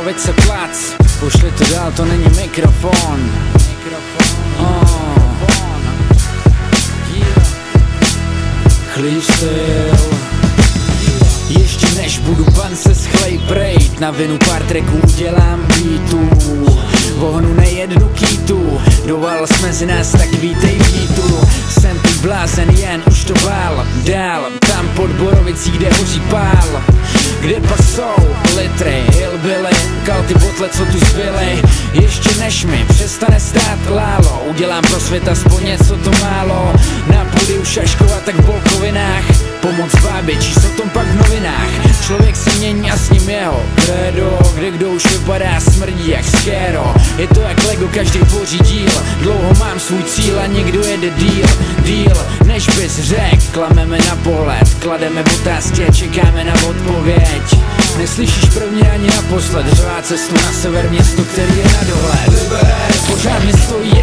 veď se plac. Pošli to dál, to není mikrofon. Chlív styl. Ještě než budu pan se schlej prejt, na vinu pár tracků udělám beatů. Vohnu nejednu kýtu, doval jsme z nás, tak vítej vítu. Jsem tu blázen, jen už to vál. Dál, tam pod Borovicí, kde hoří pál. Kde pak jsou litry, hillbilly, kalty botle, co tu zbyly. Ještě než mi přestane stát lálo, udělám pro svět aspoň něco to málo. Na půdy u šaškova, tak v Bolkovinách. Pomoc bábě, číst o tom pak v novinách. Člověk se mění a s ním jeho kredo, kde kdo už vypadá smrdí jak skéro. Je to jak Lego, každý tvoří díl. Dlouho mám svůj cíl a někdo jede díl, než bys řek. Klameme na pohled, klademe otázky a čekáme na odpověď. Neslyšíš první ani naposled, řvá cestu na sever, město, který je na dohled. Pořád mi stojí